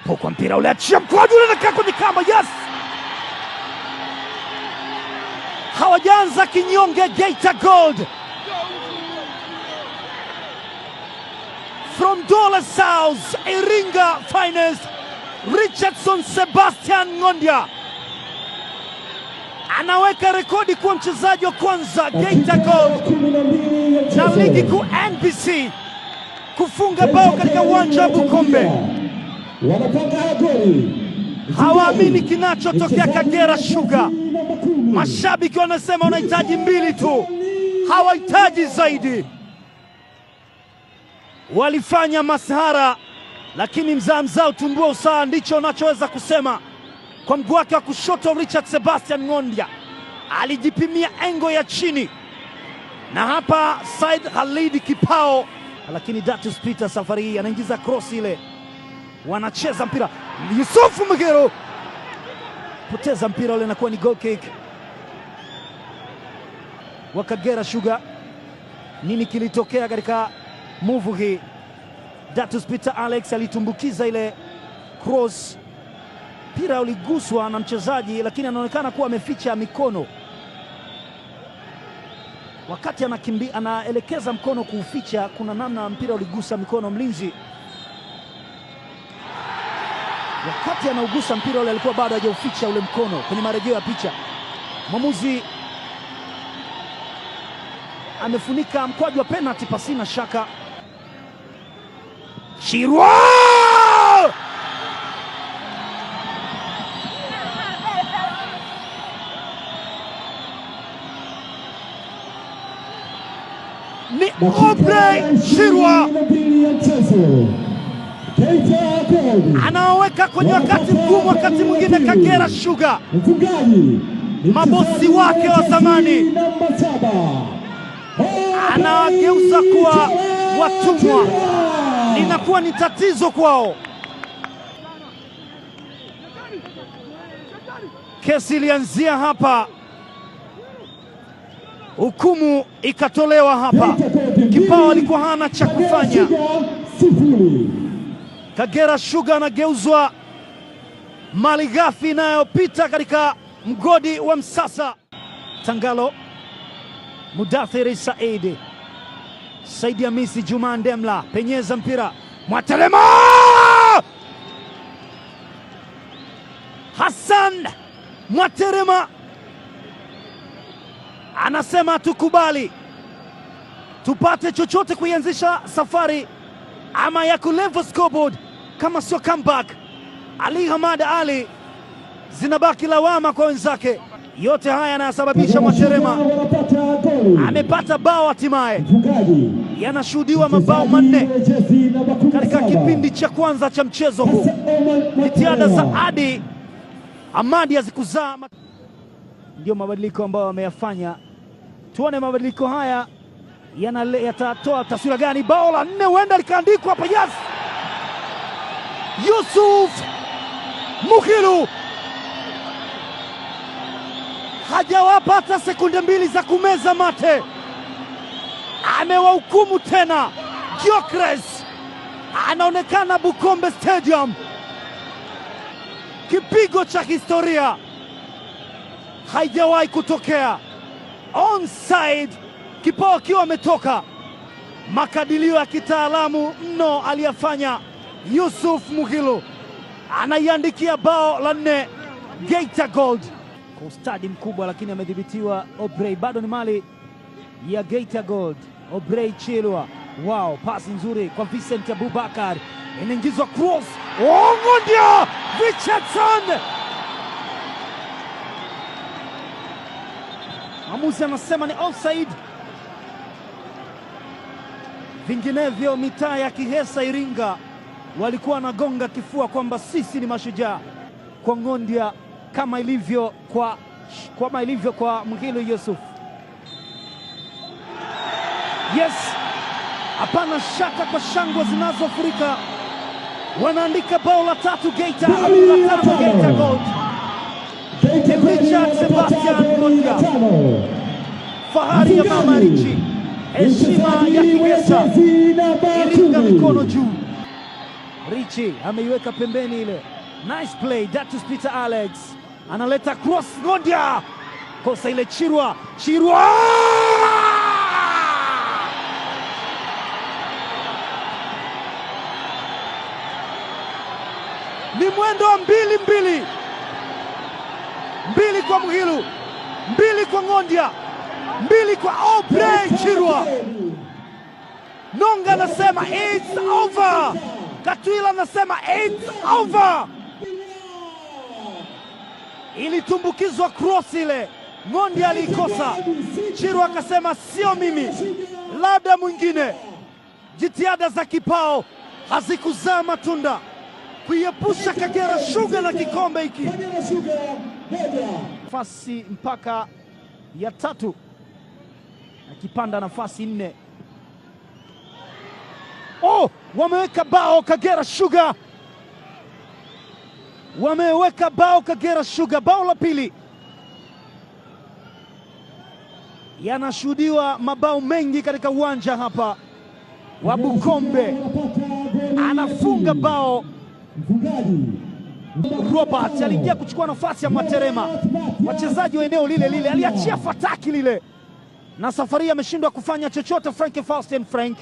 Pokwa mpira ule, achia mkwaju ule, nakaa kwenye kamba. Yes, hawajaanza kinyonge Geita Gold. From Dola South, Iringa finest, Richardson Sebastian Ng'ondia anaweka rekodi kwa mchezaji wa kwanza Geita Gold na ligi kuu NBC kufunga bao katika uwanja wa Bukombe. Hawaamini kinachotokea Kagera Sugar. Mashabiki wanasema wanahitaji mbili tu, hawahitaji zaidi. Walifanya masihara, lakini mzaa utumbua usawa, ndicho unachoweza kusema. Kwa mguu wake wa kushoto Richard Sebastian Ng'ondia alijipimia engo ya chini, na hapa Said Khalid Kipao, lakini Datus Peter safari hii anaingiza cross ile. Wanacheza mpira, Yusufu Mugelo poteza mpira ule, nakuwa ni goal kick wa Kagera Sugar. Nini kilitokea katika move hii? Datus Peter Alex alitumbukiza ile cross, mpira uliguswa na mchezaji, lakini anaonekana kuwa ameficha mikono wakati anaelekeza mkono kuuficha. Kuna namna mpira uligusa mikono mlinzi. Wakati anaugusa mpira ule alikuwa bado hajauficha ule mkono. Kwenye marejeo ya picha, mwamuzi amefunika mkwaju wa penalty pasina shaka. Shirwa ni Obrey Shirwa anaweka kwenye wakati mgumu, wakati mwingine Kagera Sugar, mabosi wake wa zamani, anawageuza kuwa watumwa. Inakuwa ni tatizo kwao. Kesi ilianzia hapa, hukumu ikatolewa hapa. Kipao alikuwa hana cha kufanya. Kagera Sugar anageuzwa malighafi inayopita katika mgodi wa Msasa. Tangalo, Mudathiri Saidi, Saidi Hamisi, Juma Ndemla, penyeza mpira, Mwaterema, Hassan Mwaterema anasema tukubali tupate chochote kuianzisha safari ama ya kulevel scoreboard, kama sio comeback. Ali Hamad Ali, zinabaki lawama kwa wenzake. Yote haya yanasababisha Mwaterema amepata bao, hatimaye yanashuhudiwa mabao manne katika kipindi cha kwanza cha mchezo huu. Jitihada za Adi Amadi hazikuzaa. Ndio mabadiliko ambayo wameyafanya. Tuone mabadiliko haya yatatoa taswira gani. Bao la 4 huenda likaandikwa hapa. Yes, Yusuf Mugelo hajawapata sekunde mbili za kumeza mate, amewahukumu tena. Gyökeres anaonekana Bukombe Stadium, kipigo cha historia, haijawahi kutokea. Onside, Kipao akiwa ametoka. Makadirio ya kitaalamu mno aliyafanya Yusuf Mugelo, anaiandikia bao la 4 Geita Gold kwa ustadi mkubwa, lakini amedhibitiwa Obrey. Bado ni mali ya Geita Gold. Obrey Chilwa, wow, pasi nzuri kwa Vincent Abubakar, inaingizwa cross. Ng'ondia Richardson, mwamuzi anasema ni offside. Vinginevyo mitaa ya Kihesa Iringa walikuwa wanagonga kifua kwamba sisi ni mashujaa kwa Ng'ondia, kama ilivyo kwa Mugelo Yusuf. Yes, hapana shaka kwa shangwe zinazofurika, wanaandika bao la 3 Geita, la 5 Geita Gold. Richard Sebastian Ng'ondia, fahari ya mama Richi, heshima ya Kihesa Iringa, mikono juu. Richi ameiweka pembeni ile. Nice play, Datus Peter Alex analeta cross, Ngondia kosa ile. Chirwa ni mwendo wa 2-2, 2 kwa Muhilu, 2 kwa Ngondia, 2 kwa Obrey Chirwa. Nonga anasema it's over, Katwila anasema it's over. Ilitumbukizwa cross ile, Ngondia alikosa, Chirwa akasema sio mimi, labda mwingine. Jitihada za kipao hazikuzaa matunda kuiepusha Kagera Sugar na kikombe hiki. Nafasi mpaka ya 3 akipanda nafasi 4. Wameweka bao Kagera Sugar, wameweka bao Kagera Sugar, bao la pili. Yanashuhudiwa mabao mengi katika uwanja hapa wa Bukombe. Anafunga bao Robert, aliingia kuchukua nafasi ya Mwaterema, wachezaji wa eneo lile lile, aliachia fataki lile, na safari ameshindwa kufanya chochote. Frank Faustin Frank